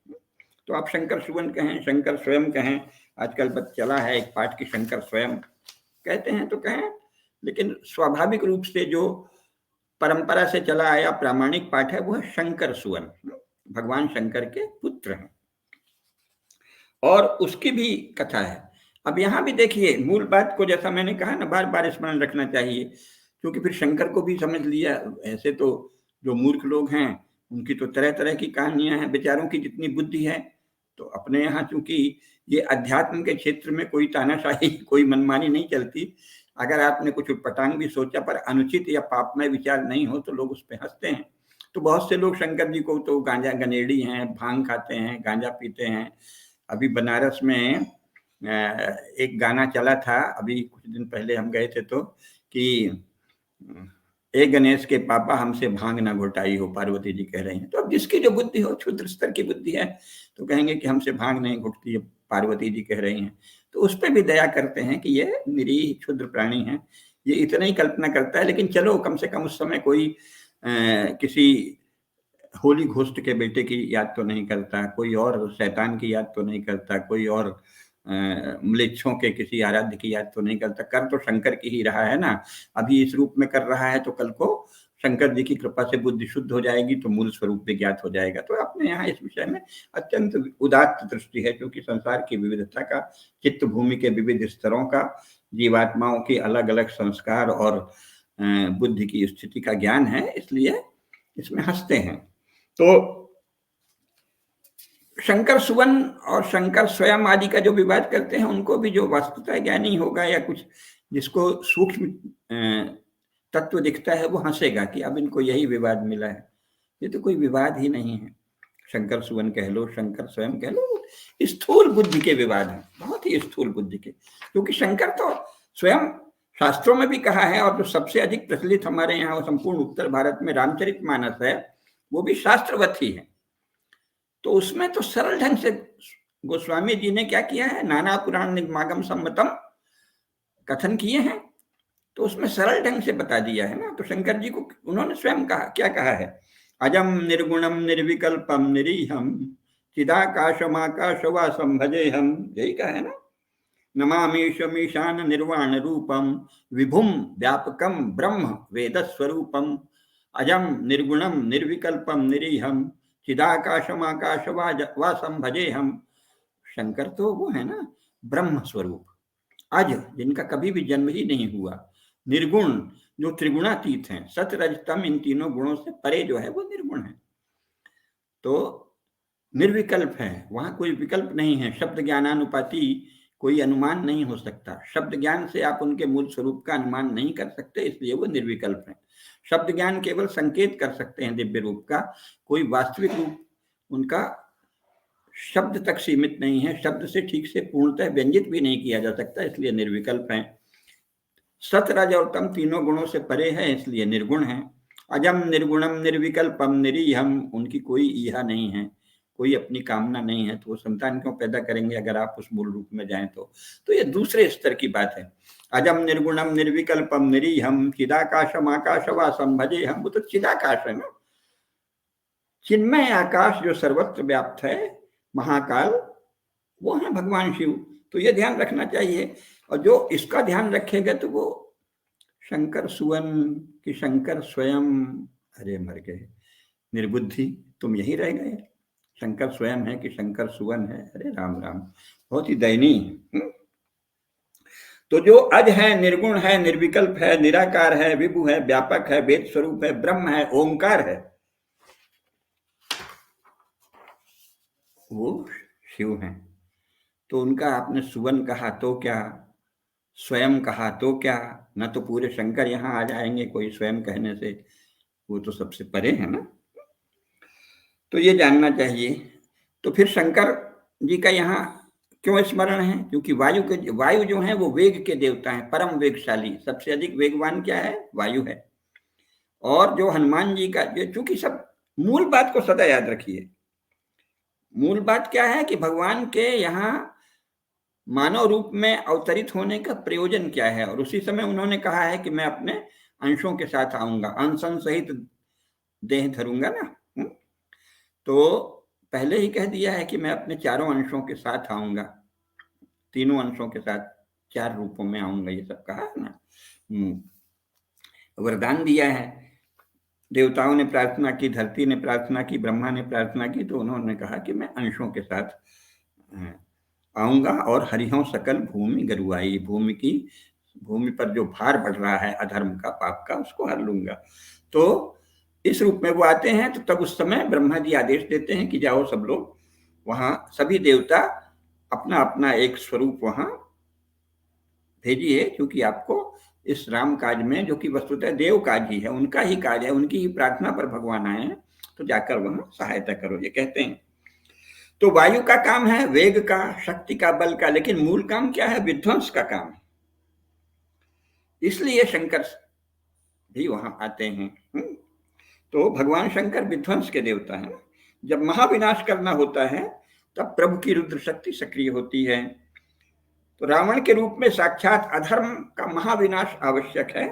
तो आप शंकर सुवन कहें, शंकर स्वयं कहें, आजकल चला है एक पाठ की शंकर स्वयं कहते हैं तो कहें, लेकिन स्वाभाविक रूप से जो परंपरा से चला आया प्रामाणिक पाठ है वो है शंकर सुवन। भगवान शंकर के पुत्र हैं और उसकी भी कथा है। अब यहाँ भी देखिए, मूल बात को जैसा मैंने कहा ना, बार बार स्मरण रखना चाहिए, क्योंकि फिर शंकर को भी समझ लिया। ऐसे तो जो मूर्ख लोग हैं उनकी तो तरह तरह की कहानियां हैं, बेचारों की जितनी बुद्धि है। तो अपने यहाँ चूंकि ये अध्यात्म के क्षेत्र में कोई तानाशाही, कोई मनमानी नहीं चलती। अगर आपने कुछ उटपटांग भी सोचा पर अनुचित या पापमय विचार नहीं हो तो लोग उस पर हंसते हैं। तो बहुत से लोग शंकर जी को तो गांजा गनेड़ी हैं, भांग खाते हैं, गांजा पीते हैं। अभी बनारस में एक गाना चला था, अभी कुछ दिन पहले हम गए थे, तो कि ए गणेश के पापा हमसे भांग ना घोटाई हो, पार्वती जी कह रही हैं। तो अब जिसकी जो बुद्धि हो, क्षुद्र स्तर की बुद्धि है, तो कहेंगे कि हमसे भांग नहीं घुटती, पार्वती जी कह रही हैं। तो उस पर भी दया करते हैं कि ये निरीह क्षुद्र प्राणी है, ये इतना ही कल्पना करता है। लेकिन चलो, कम से कम उस समय कोई किसी होली घोस्ट के बेटे की याद तो नहीं करता, कोई और शैतान की याद तो नहीं करता, कोई और म्लेच्छों के किसी आराध्य की याद तो नहीं करता। कर तो शंकर की ही रहा है ना। अभी इस रूप में कर रहा है तो कल को शंकर जी की कृपा से बुद्धि शुद्ध हो जाएगी तो मूल स्वरूप भी ज्ञात हो जाएगा। तो अपने यहाँ इस विषय में अत्यंत उदात्त दृष्टि है, क्योंकि संसार की विविधता का, चित्त भूमि के विविध स्तरों का, जीवात्माओं की अलग अलग संस्कार और बुद्धि की स्थिति का ज्ञान है, इसलिए इसमें हंसते हैं। तो शंकर सुवन और शंकर स्वयं आदि का जो विवाद करते हैं, उनको भी जो वास्तुतः ज्ञानी होगा या कुछ जिसको सूक्ष्म तत्व दिखता है, वो हंसेगा कि अब इनको यही विवाद मिला है। ये तो कोई विवाद ही नहीं है। शंकर सुवन कह लो, शंकर स्वयं कह लो, स्थूल बुद्धि के विवाद हैं, बहुत ही स्थूल बुद्धि के। क्योंकि शंकर तो स्वयं शास्त्रों में भी कहा है, और जो सबसे अधिक प्रचलित हमारे यहाँ संपूर्ण उत्तर भारत में रामचरितमानस है, वो भी शास्त्रवत ही है। तो उसमें तो सरल ढंग से गोस्वामी जी ने क्या किया है, नाना पुराण निगमागम सम्मतम कथन किए हैं, तो उसमें सरल ढंग से बता दिया है ना। तो शंकर जी को उन्होंने स्वयं कहा, क्या कहा है, अजम निर्गुणम निर्विकल्पम निरीहम चिदाकाशमाकाशवासम भजेहम, यही कहा है ना। नमामीशमीशान निर्वाण रूपम विभुम व्यापकम ब्रह्म वेद स्वरूपम अजम निर्गुणम निर्विकल्पम निरीहम चिदाकाशम आकाश वासम भजे हम। शंकर तो वो है ना ब्रह्म स्वरूप, अज, जिनका कभी भी जन्म ही नहीं हुआ, निर्गुण, जो त्रिगुणातीत हैं, सत रज तम, इन तीनों गुणों से परे जो है वो निर्गुण है। तो निर्विकल्प है, वहां कोई विकल्प नहीं है। शब्द ज्ञानानुपाति कोई अनुमान नहीं हो सकता। शब्द ज्ञान से आप उनके मूल स्वरूप का अनुमान नहीं कर सकते, इसलिए वो निर्विकल्प है। शब्द ज्ञान केवल संकेत कर सकते हैं दिव्य रूप का, कोई वास्तविक रूप उनका शब्द तक सीमित नहीं है। शब्द से ठीक से पूर्णतः व्यंजित भी नहीं किया जा सकता, इसलिए निर्विकल्प है। सत रज और तम तीनों गुणों से परे है, इसलिए निर्गुण है। अजम निर्गुणम निर्विकल्पम निरीहम, उनकी कोई ईहा नहीं है, कोई अपनी कामना नहीं है, तो वो संतान क्यों पैदा करेंगे अगर आप उस मूल रूप में जाएं तो ये दूसरे स्तर की बात है। अजम निर्गुणम निर्विकल्पम निरीहम चिदाकाशम आकाशवासम भजे हम, वो तो चिदाकाश है ना, चिन्मय आकाश जो सर्वत्र व्याप्त है, महाकाल, वो है भगवान शिव। तो ये ध्यान रखना चाहिए, और जो इसका ध्यान रखेगा तो वो शंकर सुवन कि शंकर स्वयं, अरे मर गए निर्बुद्धि, तुम यही रह गए। शंकर स्वयं है कि शंकर सुवन है, अरे राम राम, बहुत ही दयनीय। तो जो अज है, निर्गुण है, निर्विकल्प है, निराकार है, विभु है, व्यापक है, वेद स्वरूप है, ब्रह्म है, ओंकार है, वो शिव हैं। तो उनका आपने सुवन कहा तो क्या, स्वयं कहा तो क्या, न तो पूरे शंकर यहाँ आ जाएंगे कोई स्वयं कहने से, वो तो सबसे परे है ना। तो ये जानना चाहिए। तो फिर शंकर जी का यहाँ क्यों स्मरण है, क्योंकि वायु जो है वो वेग के देवता हैं, परम वेगशाली, सबसे अधिक वेगवान क्या है, वायु है। और जो हनुमान जी का, चूंकि सब मूल बात को सदा याद रखिए, मूल बात क्या है कि भगवान के यहाँ मानव रूप में अवतरित होने का प्रयोजन क्या है। और उसी समय उन्होंने कहा है कि मैं अपने अंशों के साथ आऊंगा, अंशन सहित देह धरूंगा ना। तो पहले ही कह दिया है कि मैं अपने चारों अंशों के साथ आऊंगा, तीनों अंशों के साथ, चार रूपों में आऊंगा, ये सब कहा है ना। वरदान दिया है, देवताओं ने प्रार्थना की, धरती ने प्रार्थना की, ब्रह्मा ने प्रार्थना की, तो उन्होंने कहा कि मैं अंशों के साथ आऊंगा और हरिहों सकल भूमि गरुआई, भूमि पर जो भार बढ़ रहा है अधर्म का, पाप का, उसको हर लूंगा। तो इस रूप में वो आते हैं। तो तब उस समय ब्रह्मा जी आदेश देते हैं कि जाओ सब लोग वहां, सभी देवता अपना अपना एक स्वरूप वहां भेजिए, क्योंकि आपको इस राम काज में, जो कि वस्तुतः देव काज ही है, उनका ही काज है, उनकी ही प्रार्थना पर भगवान आए हैं, तो जाकर वहां सहायता करो, ये कहते हैं। तो वायु का काम है वेग का, शक्ति का, बल का, लेकिन मूल काम क्या है, विध्वंस का काम है। इसलिए शंकर भी वहां आते हैं। तो भगवान शंकर विध्वंस के देवता हैं। जब महाविनाश करना होता है तब प्रभु की रुद्र शक्ति सक्रिय होती है। तो रावण के रूप में साक्षात अधर्म का महाविनाश आवश्यक है।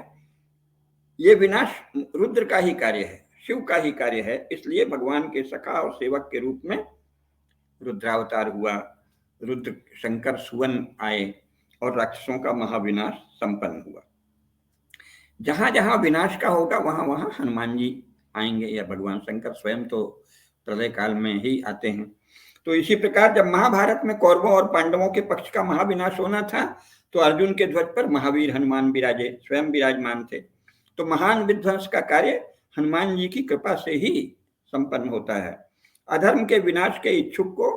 ये विनाश रुद्र का ही कार्य है, शिव का ही कार्य है। इसलिए भगवान के सखा और सेवक के रूप में रुद्रावतार हुआ, रुद्र शंकर सुवन आए और राक्षसों का महाविनाश संपन्न हुआ। जहां जहां विनाश का होगा वहां वहां हनुमान जी आएंगे, या भगवान शंकर स्वयं तो प्रलय काल में ही आते हैं। तो इसी प्रकार जब महाभारत में कौरवों और पांडवों के पक्ष का महाविनाश होना था, तो अर्जुन के ध्वज पर महावीर हनुमान विराजे, स्वयं विराजमान थे। तो महान विध्वंस का कार्य हनुमान जी की कृपा से ही संपन्न होता है। अधर्म के विनाश के इच्छुक को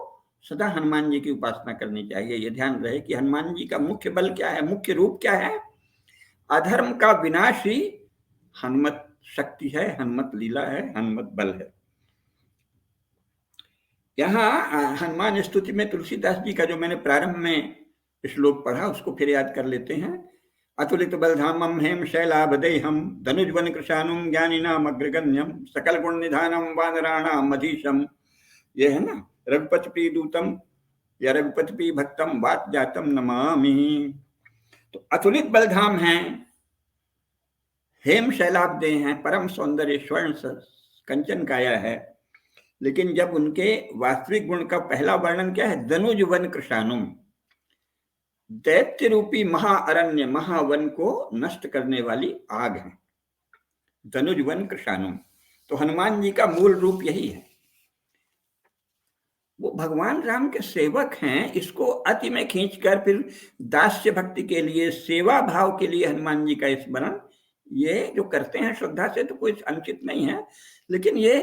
सदा हनुमान जी की उपासना करनी चाहिए। यह ध्यान रहे कि हनुमान जी का मुख्य बल क्या है, मुख्य रूप क्या है, अधर्म का विनाश ही हनुमत शक्ति है, हनुमत लीला है, हनुमत बल है। यहाँ हनुमान स्तुति में तुलसीदास जी का जो मैंने प्रारंभ में श्लोक पढ़ा उसको फिर याद कर लेते हैं। अतुलित बलधामम हेम शैलाभदेहम धनुजवन कृशानुम ज्ञानिनाम अग्रगण्यम सकल गुण निधानम वानराणाम मधीशम। ये है ना, रघुपति प्रिय दूतम या रघुपति प्रिय भक्तम वात जातम नमामि। तो अतुलित बलधाम है, हेम शैलाब्दे हैं, परम सौंदर्य स्वर्ण कंचन काया है। लेकिन जब उनके वास्तविक गुण का पहला वर्णन क्या है, धनुज वन कृशानुम, दैत्य रूपी महाअरण्य, महावन को नष्ट करने वाली आग है, धनुज वन कृशानुम। तो हनुमान जी का मूल रूप यही है। वो भगवान राम के सेवक हैं, इसको अति में खींचकर फिर दास्य भक्ति के लिए, सेवा भाव के लिए हनुमान जी का स्मरण ये जो करते हैं श्रद्धा से तो कोई अनुचित नहीं है, लेकिन ये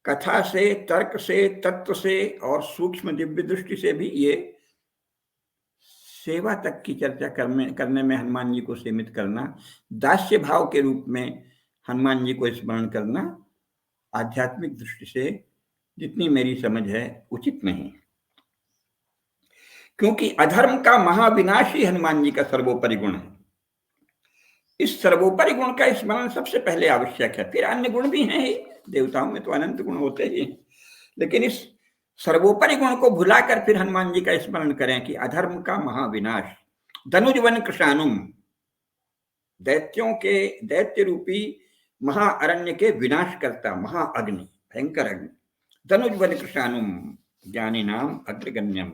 कथा से, तर्क से, तत्व से और सूक्ष्म दिव्य दृष्टि से भी ये सेवा तक की चर्चा करने में हनुमान जी को सीमित करना, दास्य भाव के रूप में हनुमान जी को स्मरण करना आध्यात्मिक दृष्टि से जितनी मेरी समझ है उचित नहीं, क्योंकि अधर्म का महाविनाश ही हनुमान जी का सर्वोपरि गुण है। इस सर्वोपरि गुण का स्मरण सबसे पहले आवश्यक है, फिर अन्य गुण भी हैं ही, देवताओं में तो अनंत गुण होते ही, लेकिन इस सर्वोपरि गुण को भुलाकर फिर हनुमान जी का स्मरण करें कि अधर्म का महाविनाश, धनुजवन कृशानुम, दैत्यों के दैत्य रूपी महाअरण्य के विनाश करता महाअग्नि, भयंकर अग्नि, धनुजवन कृशानुम ज्ञानी नाम अग्रगण्यम।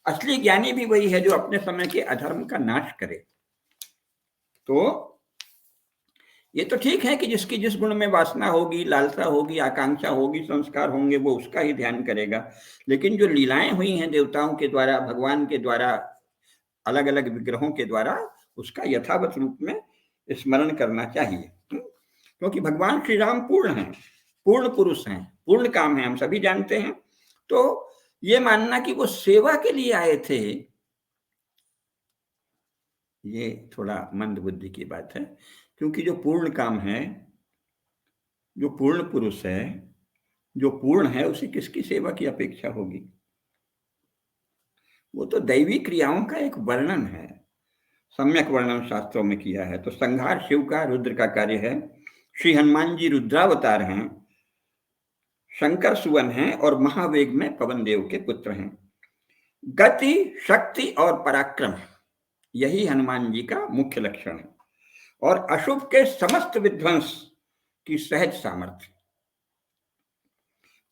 असली ज्ञानी भी वही है जो अपने समय के अधर्म का नाश करे। तो ये तो ठीक है कि जिसकी जिस गुण में वासना होगी, लालसा होगी, आकांक्षा होगी, संस्कार होंगे, वो उसका ही ध्यान करेगा, लेकिन जो लीलाएं हुई हैं देवताओं के द्वारा, भगवान के द्वारा, अलग अलग विग्रहों के द्वारा, उसका यथावत रूप में स्मरण करना चाहिए, क्योंकि भगवान श्री राम पूर्ण हैं, पूर्ण पुरुष हैं, पूर्ण काम है, हम सभी जानते हैं। तो ये मानना कि वो सेवा के लिए आए थे, ये थोड़ा मंद बुद्धि की बात है, क्योंकि जो पूर्ण काम है, जो पूर्ण पुरुष है, जो पूर्ण है, उसे किसकी सेवा की अपेक्षा होगी? वो तो दैवी क्रियाओं का एक वर्णन है, सम्यक वर्णन शास्त्रों में किया है। तो संहार शिव का, रुद्र का कार्य है। श्री हनुमान जी रुद्रावतार हैं, शंकर सुवन हैं और महावेग में पवन देव के पुत्र हैं। गति, शक्ति और पराक्रम, यही हनुमान जी का मुख्य लक्षण है, और अशुभ के समस्त विध्वंस की सहज सामर्थ्य,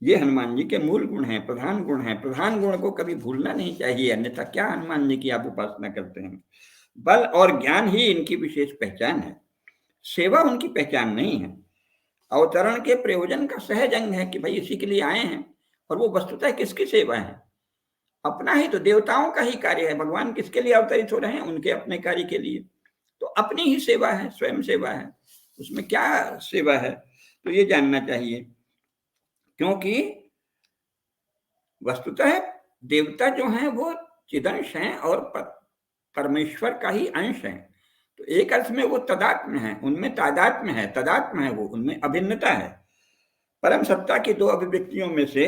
ये हनुमान जी के मूल गुण हैं, प्रधान गुण हैं। प्रधान गुण को कभी भूलना नहीं चाहिए, अन्यथा क्या हनुमान जी की आप उपासना करते हैं? बल और ज्ञान ही इनकी विशेष पहचान है, सेवा उनकी पहचान नहीं है। अवतरण के प्रयोजन का सहज अंग है कि भाई इसी के लिए आए हैं, और वो वस्तुतः किसकी सेवा है? अपना ही तो, देवताओं का ही कार्य है। भगवान किसके लिए अवतरित हो रहे हैं? उनके अपने कार्य के लिए। तो अपनी ही सेवा है, स्वयं सेवा है, उसमें क्या सेवा है? तो ये जानना चाहिए, क्योंकि वस्तुतः देवता जो हैं वो चिदंश हैं और परमेश्वर का ही अंश हैं। तो एक अर्थ में वो तदात्म है, उनमें तादात्म्य है, तदात्म है, वो उनमें अभिन्नता है। परम सत्ता की दो अभिव्यक्तियों में से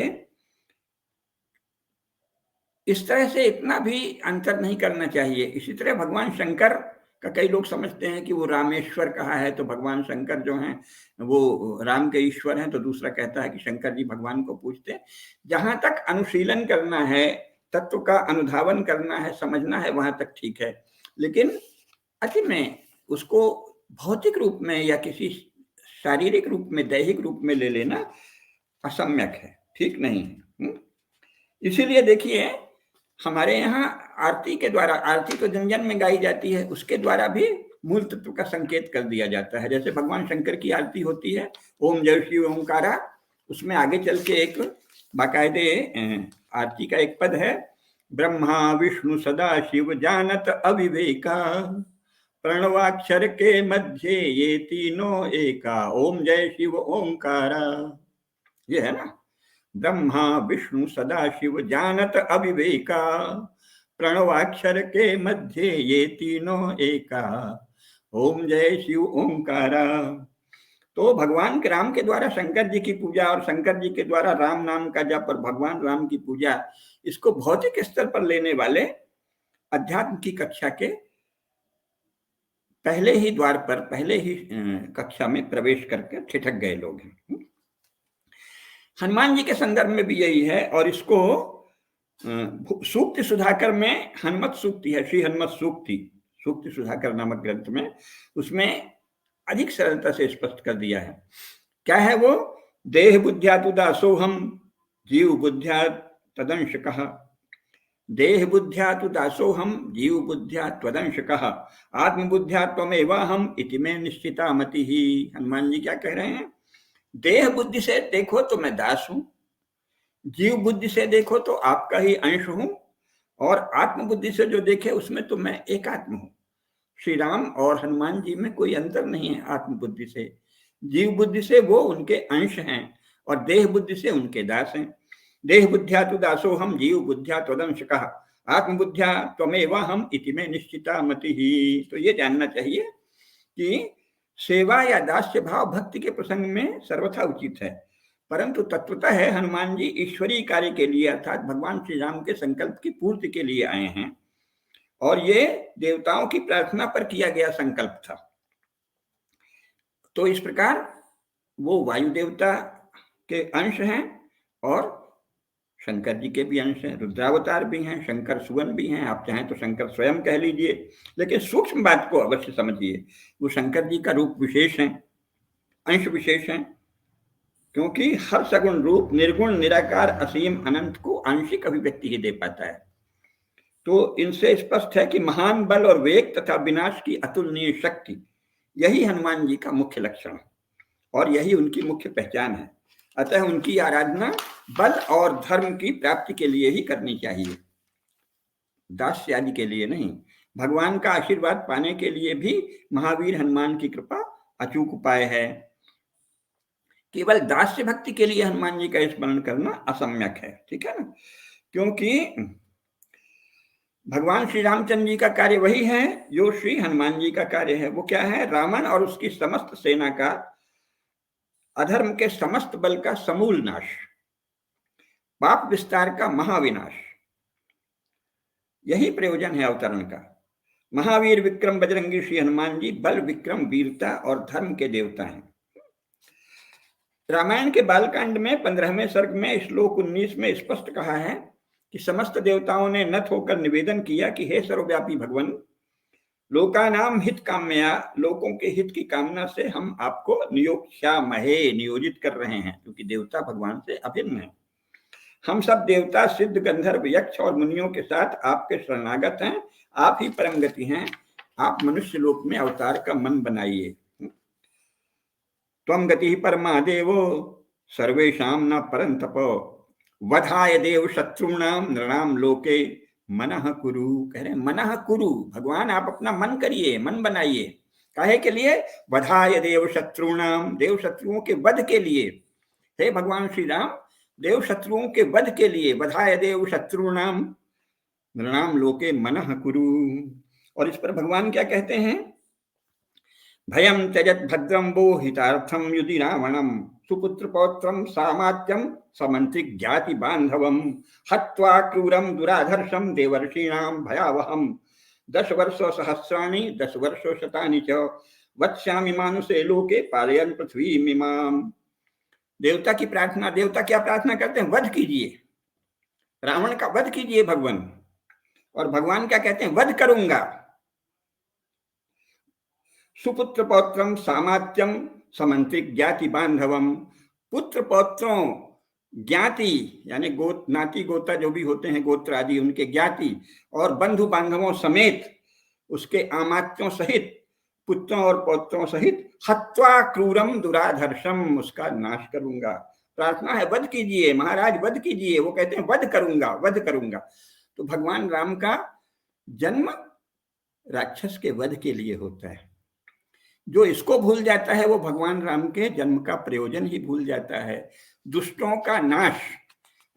इस तरह से इतना भी अंतर नहीं करना चाहिए। इसी तरह भगवान शंकर का कई लोग समझते हैं कि वो रामेश्वर कहा है, तो भगवान शंकर जो हैं वो राम के ईश्वर हैं, तो दूसरा कहता है कि शंकर जी भगवान को पूछते हैं। जहां तक अनुशीलन करना है, तत्व का अनुधावन करना है, समझना है, वहां तक ठीक है, लेकिन अति में उसको भौतिक रूप में या किसी शारीरिक रूप में, दैहिक रूप में ले लेना असम्यक है, ठीक नहीं है। इसीलिए देखिए हमारे यहाँ आरती के द्वारा, आरती तो जन जन में गाई जाती है, उसके द्वारा भी मूल तत्व का संकेत कर दिया जाता है। जैसे भगवान शंकर की आरती होती है, ओम जय शिव ओंकारा, उसमें आगे चल के एक बाकायदे आरती का एक पद है, ब्रह्मा विष्णु सदा शिव जानत अविवेका, प्रणवाक्षर के मध्य ये तीनों एका, ओम जय शिव ओंकारा। ये है ना, ब्रह्मा विष्णु सदा शिव जानत अविवेका, प्रणवाक्षर के मध्य ये तीनों एका, ओम जय शिव ओंकारा। तो भगवान के राम के द्वारा शंकर जी की पूजा और शंकर जी के द्वारा राम नाम का जप और भगवान राम की पूजा, इसको भौतिक स्तर पर लेने वाले अध्यात्म की कक्षा के पहले ही द्वार पर, पहले ही कक्षा में प्रवेश करके ठिठक गए लोग हैं। हनुमान जी के संदर्भ में भी यही है, और इसको सूक्ति सुधाकर में हनुमत सूक्ति है, श्री हनुमत सूक्ति, सूक्ति सुधाकर नामक ग्रंथ में, उसमें अधिक सरलता से स्पष्ट कर दिया है। क्या है वो? देह बुद्ध्या तु दासोहम, जीव बुद्ध्या तदंशकः, देह बुद्ध्या तु दासोहम, जीव बुद्ध्या त्वदंशकः, आत्मबुद्ध्या त्वमेवाहम इति में निश्चिता मति ही। हनुमान जी क्या कह रहे हैं? देह बुद्धि से देखो तो मैं दास हूं, जीव बुद्धि से देखो तो आपका ही अंश हूं, और आत्म बुद्धि से जो देखे उसमें तो मैं एक आत्म हूं। श्री राम और हनुमान जी में कोई अंतर नहीं है आत्म बुद्धि से। जीव बुद्धि से वो उनके अंश हैं, और देह बुद्धि से उनके दास हैं। देह बुद्ध्या तु दासो हम, जीव बुद्ध्या त्वदंश कहा, आत्म बुद्ध्या त्वमेव हम इति में निश्चिता मति ही। तो ये जानना चाहिए कि सेवा या दास्य भाव भक्ति के प्रसंग में सर्वथा उचित है, परंतु तत्वतः है हनुमान जी ईश्वरीय कार्य के लिए अर्थात भगवान श्री राम के संकल्प की पूर्ति के लिए आए हैं, और ये देवताओं की प्रार्थना पर किया गया संकल्प था। तो इस प्रकार वो वायु देवता के अंश हैं, और शंकर जी के भी अंश हैं, रुद्रावतार भी हैं, शंकर सुवन भी हैं, आप चाहें तो शंकर स्वयं कह लीजिए, लेकिन सूक्ष्म बात को अवश्य समझिए, वो शंकर जी का रूप विशेष है, अंश विशेष है, क्योंकि हर सगुण रूप निर्गुण निराकार असीम अनंत को आंशिक अभिव्यक्ति ही दे पाता है। तो इनसे स्पष्ट है कि महान बल और वेग तथा विनाश की अतुलनीय शक्ति, यही हनुमान जी का मुख्य लक्षण है, और यही उनकी मुख्य पहचान है। अतः उनकी आराधना बल और धर्म की प्राप्ति के लिए ही करनी चाहिए, दास्य आदि के लिए नहीं। भगवान का आशीर्वाद पाने के लिए भी महावीर हनुमान की कृपा अचूक उपाय है। केवल दास्य भक्ति के लिए हनुमान जी का स्मरण करना असम्यक है, ठीक है ना, क्योंकि भगवान श्री रामचंद्र जी का कार्य वही है जो श्री हनुमान जी का कार्य है। वो क्या है? रावण और उसकी समस्त सेना का, अधर्म के समस्त बल का समूल नाश, पाप विस्तार का महाविनाश, यही प्रयोजन है अवतरण का। महावीर विक्रम बजरंगी श्री हनुमान जी बल विक्रम वीरता और धर्म के देवता हैं। रामायण के बालकांड में 15वें सर्ग में श्लोक 19 में स्पष्ट कहा है कि समस्त देवताओं ने नत होकर निवेदन किया कि हे सर्वव्यापी भगवान, लोकानाम हित काम्या, लोगों के हित की कामना से हम आपको नियोक्ष्यामहे, नियोजित कर रहे हैं, क्योंकि देवता भगवान से अभिन्न है। हम सब देवता सिद्ध गंधर्व यक्ष और मुनियों के साथ आपके शरणागत हैं, आप ही परम गति हैं, आप मनुष्य लोक में अवतार का मन बनाइए। त्वं गति परमा देवो सर्वेषां न परंतप, वधाय देव शत्रुणाम नृणाम लोके मनः कुरु। कह रहे मनः कुरु, भगवान आप अपना मन करिए, मन बनाइए। काहे के लिए? वधाय देव शत्रुणाम, देव शत्रुओं के वध के लिए। हे भगवान श्री राम, देव शत्रुओं के वध के लिए, वधाय देव शत्रुणाम नृणाम लोके मनः कुरु। और इस पर भगवान क्या कहते हैं? भयं त्यजत भद्रं वो हितार्थं युधि रावणं, सुपुत्र पौत्रं सामात्यं समंत्रि ज्ञाति बांधवं, हत्वा क्रूरं दुराधर्षं देवर्षीणां भयावहं, 10 वर्ष सहस्राणि 10 वर्ष शतानि च वत्स्यामि मानुषे लोके पालयन् पृथ्वीमिमाम्। देवता की प्रार्थना, देवता क्या प्रार्थना करते हैं? वध कीजिए, रावण का वध कीजिए भगवान। और भगवान क्या कहते हैं? वध करूंगा। सुपुत्र पौत्रम सामात्यम समंत्रिक ज्ञाति बांधवम, पुत्र पौत्रों, ज्ञाति यानी गोत नाती गोता जो भी होते हैं गोत्र आदि, उनके ज्ञाति और बंधु बांधवों समेत, उसके आमात्यों सहित, पुत्रों और पौत्रों सहित, हत्वा क्रूरम दुराधर्षम, उसका नाश करूंगा। प्रार्थना है वध कीजिए महाराज, वध कीजिए। वो कहते हैं वध करूंगा, वध करूंगा। तो भगवान राम का जन्म राक्षस के वध के लिए होता है। जो इसको भूल जाता है वो भगवान राम के जन्म का प्रयोजन ही भूल जाता है। दुष्टों का नाश,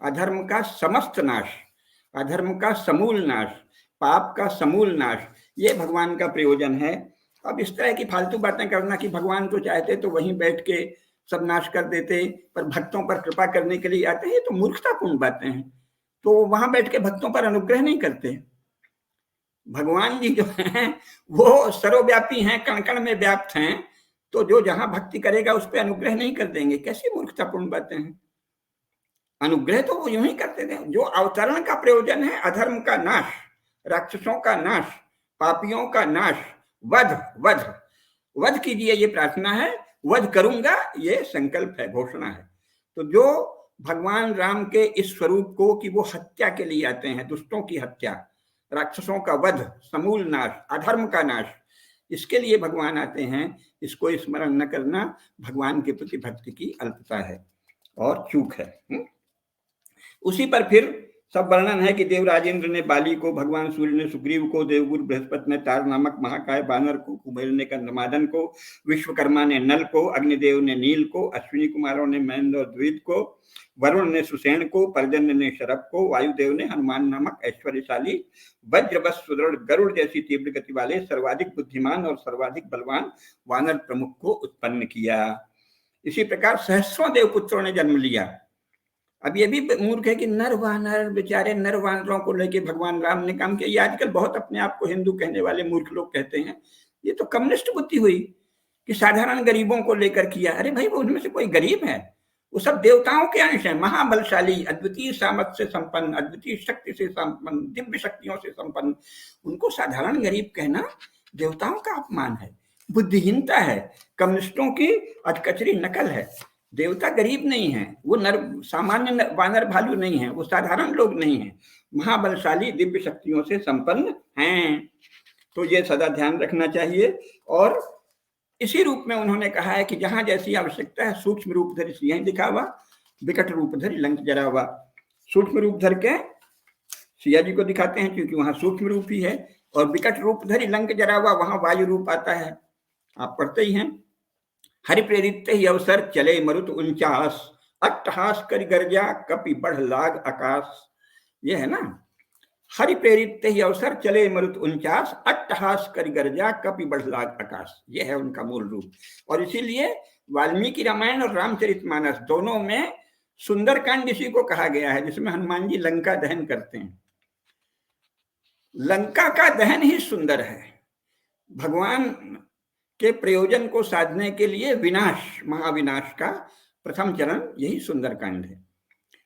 अधर्म का समस्त नाश, अधर्म का समूल नाश, पाप का समूल नाश, ये भगवान का प्रयोजन है। अब इस तरह की फालतू बातें करना कि भगवान तो चाहते तो वहीं बैठ के सब नाश कर देते, पर भक्तों पर कृपा करने के लिए आते हैं, तो मूर्खतापूर्ण बातें हैं। तो वहां बैठ के भक्तों पर अनुग्रह नहीं करते। भगवान जी जो हैं वो सर्वव्यापी हैं, कण कण में व्याप्त हैं, तो जो जहां भक्ति करेगा उस पर अनुग्रह नहीं कर देंगे। कैसी मूर्खतापूर्ण बातें हैं। अनुग्रह तो वो यूं ही करते थे। जो अवतरण का प्रयोजन है अधर्म का नाश, राक्षसों का नाश, पापियों का नाश, वध वध वध कीजिए, ये प्रार्थना है। वध करूंगा, ये संकल्प है, घोषणा है। तो जो भगवान राम के इस स्वरूप को कि वो हत्या के लिए आते हैं, दुष्टों की हत्या, राक्षसों का वध, समूल नाश, अधर्म का नाश, इसके लिए भगवान आते हैं, इसको स्मरण न करना भगवान के प्रति भक्ति की अल्पता है और चूक है। उसी पर फिर सब वर्णन है कि देवराजेंद्र ने बाली को, भगवान सूर्य ने सुग्रीव को, देवगुरु बृहस्पति ने तार नामक महाकाय बानर को, कुबेर ने कंदमादन को, विश्वकर्मा ने नल को, अग्निदेव ने नील को, अश्विनी कुमारों ने महेंद्र और द्विज को, वरुण ने सुसेन को, पर्जन्य ने शरभ को, वायुदेव ने हनुमान नामक ऐश्वर्यशाली वज्रवश सुदृढ़ गरुड़ जैसी तीव्र गति वाले सर्वाधिक बुद्धिमान और सर्वाधिक बलवान वानर प्रमुख को उत्पन्न किया। इसी प्रकार सहस्रों देवपुत्रों ने जन्म लिया। अब ये भी मूर्ख है कि नर वानर, बेचारे नर वानरों को लेके भगवान राम ने काम किया। ये आजकल बहुत अपने आप को हिंदू कहने वाले मूर्ख लोग कहते हैं, ये तो कम्युनिस्ट बुद्धि हुई कि साधारण गरीबों को लेकर किया। अरे भाई, वो उनमें से कोई गरीब है? वो सब देवताओं के अंश हैं, महाबलशाली, अद्वितीय सामर्थ्य से संपन्न, अद्वितीय शक्ति से संपन्न, दिव्य शक्तियों से संपन्न। उनको साधारण गरीब कहना देवताओं का अपमान है, बुद्धिहीनता है, कम्युनिस्टों की अधकचरी नकल है। देवता गरीब नहीं है, वो नर सामान्य वानर भालू नहीं है, वो साधारण लोग नहीं है, महाबलशाली दिव्य शक्तियों से संपन्न हैं। तो ये सदा ध्यान रखना चाहिए। और इसी रूप में उन्होंने कहा है कि जहां जैसी आवश्यकता है, सूक्ष्म रूप धरि सिंह दिखावा, विकट रूप धरि लंक जरावा। सूक्ष्म रूप धर के सिया जी को दिखाते हैं क्योंकि वहां सूक्ष्म रूप ही है, और विकट रूप धरि लंक जरावा, वहां वायु रूप आता है, आप पढ़ते ही हैं। हरि प्रेरित ही अवसर चले मरुत 49, अट्टहास कर गर्जा कपि बढ़ लाग आकाश। ये है ना, हरि प्रेरित ही अवसर चले मरुत 49, अट्टहास कर गर्जा कपि बढ़ लाग आकाश। ये है उनका मूल रूप। और इसीलिए वाल्मीकि रामायण और रामचरितमानस दोनों में सुंदरकांड इसी को कहा गया है, जिसमें हनुमान जी लंका दहन करते हैं। लंका का दहन ही सुंदर है। भगवान के प्रयोजन को साधने के लिए विनाश, महाविनाश का प्रथम चरण यही सुंदरकांड है।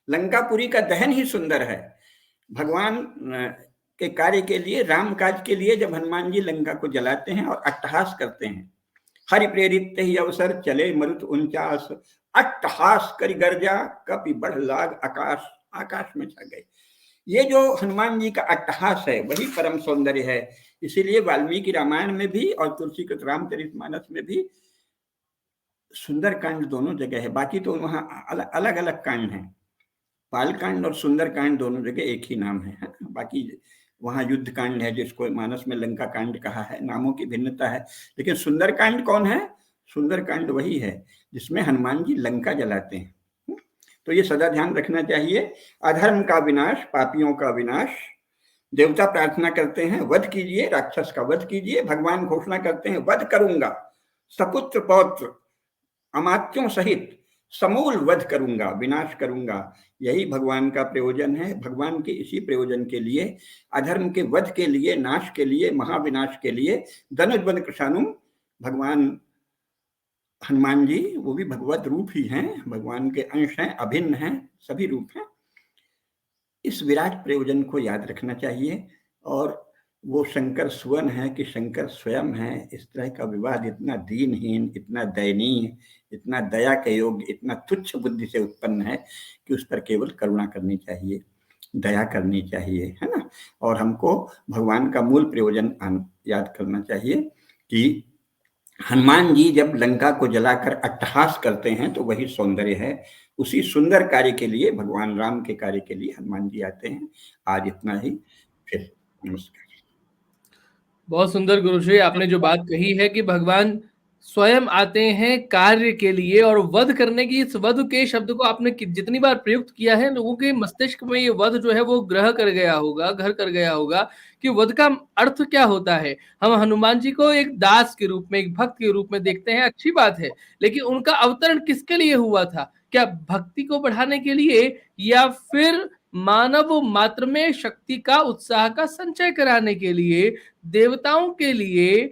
लंकापुरी का दहन ही सुंदर है। भगवान के कार्य के लिए, राम काज के लिए जब हनुमान जी लंका को जलाते हैं और अट्टहास करते हैं, हरि प्रेरित ही अवसर चले मरुत 49, अट्टहास करि गर्जा कपि बढ़ लाग आकाश। आकाश में छा गए। ये जो हनुमान जी का अट्टहास है वही परम सौंदर्य है। इसीलिए वाल्मीकि रामायण में भी और तुलसीकृत रामचरितमानस में भी सुंदरकांड दोनों जगह है। बाकी तो वहां अलग अलग कांड हैं, बालकांड और सुंदरकांड दोनों जगह एक ही नाम है। बाकी वहां युद्ध कांड है जिसको मानस में लंका कांड कहा है, नामों की भिन्नता है। लेकिन सुंदरकांड कौन है? सुंदरकांड वही है जिसमें हनुमान जी लंका जलाते हैं। तो ये सदा ध्यान रखना चाहिए। अधर्म का विनाश, पापियों का विनाश। देवता प्रार्थना करते हैं वध कीजिए, राक्षस का वध कीजिए। भगवान घोषणा करते हैं वध करूंगा, सपुत्र पौत्र अमात्यों सहित समूल वध करूंगा, विनाश करूंगा। यही भगवान का प्रयोजन है। भगवान के इसी प्रयोजन के लिए, अधर्म के वध के लिए, नाश के लिए, महाविनाश के लिए धनुष बन कृशानुम भगवान हनुमान जी, वो भी भगवत रूप ही हैं, भगवान के अंश हैं, अभिन्न हैं, सभी रूप हैं। इस विराट प्रयोजन को याद रखना चाहिए। और वो शंकर सुवन है कि शंकर स्वयं है। इस तरह का विवाद इतना दीनहीन, इतना दयनीय, इतना दया के योग्य, इतना तुच्छ बुद्धि से उत्पन्न है कि उस पर केवल करुणा करनी चाहिए, दया करनी चाहिए, है ना। और हमको भगवान का मूल प्रयोजन याद करना चाहिए कि हनुमान जी जब लंका को जलाकर अट्टहास करते हैं तो वही सौंदर्य है। उसी सुंदर कार्य के लिए, भगवान राम के कार्य के लिए हनुमान जी आते हैं। आज इतना ही, फिर नमस्कार। बहुत सुंदर गुरुजी, आपने जो बात कही है कि भगवान स्वयं आते हैं कार्य के लिए, और वध करने की, इस वध के शब्द को आपने जितनी बार प्रयुक्त किया है, लोगों के मस्तिष्क में ये वध जो है वो ग्रह कर गया होगा, घर कर गया होगा कि वध का अर्थ क्या होता है। हम हनुमान जी को एक दास के रूप में, एक भक्त के रूप में देखते हैं, अच्छी बात है, लेकिन उनका अवतरण किसके लिए हुआ था? क्या भक्ति को बढ़ाने के लिए, या फिर मानव मात्र में शक्ति का, उत्साह का संचय कराने के लिए, देवताओं के लिए,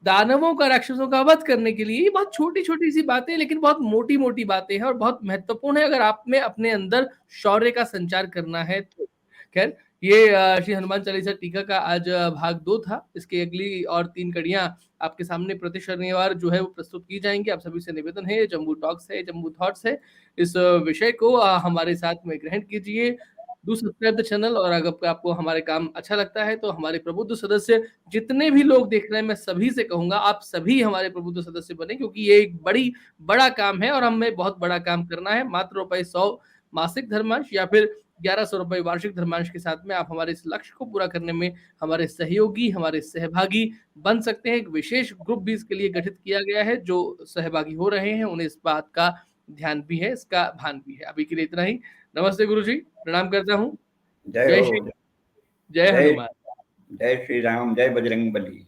दानवों का, राक्षसों का वध करने के लिए? ये बहुत छोटी छोटी सी बातें, लेकिन बहुत मोटी मोटी बातें हैं और बहुत महत्वपूर्ण है अगर आप में अपने अंदर शौर्य का संचार करना है तो। खैर, ये श्री हनुमान चालीसा टीका का आज भाग 2 था। इसकी अगली और 3 कड़ियां आपके सामने प्रति शनिवार जो है वो प्रस्तुत की जाएंगी। आप सभी से निवेदन है, जम्बू टॉक्स है, जम्बू थॉट्स है, इस विषय को हमारे साथ में ग्रहण कीजिए। Do subscribe the channel. और अगर आपको हमारे काम अच्छा लगता है तो हमारे प्रबुद्ध सदस्य जितने भी लोग देख रहे हैं, मैं सभी से कहूंगा आप सभी हमारे प्रबुद्ध सदस्य बने, क्योंकि ये एक बड़ा काम है और हमें बहुत बड़ा काम करना है। मात्र ₹100 मासिक धर्मांश या फिर 1100 रुपए वार्षिक धर्मांश के साथ में आप हमारे इस लक्ष्य को पूरा करने में हमारे सहयोगी, हमारे सहभागी बन सकते हैं। एक विशेष ग्रुप भी इसके लिए गठित किया गया है, जो सहभागी हो रहे हैं उन्हें इस बात का ध्यान भी है, इसका भान भी है। अभी के लिए इतना ही। नमस्ते गुरुजी, प्रणाम करता हूँ। जय जय हो। श्री, जय जय हनुमान। जय श्री राम, जय बजरंगबली।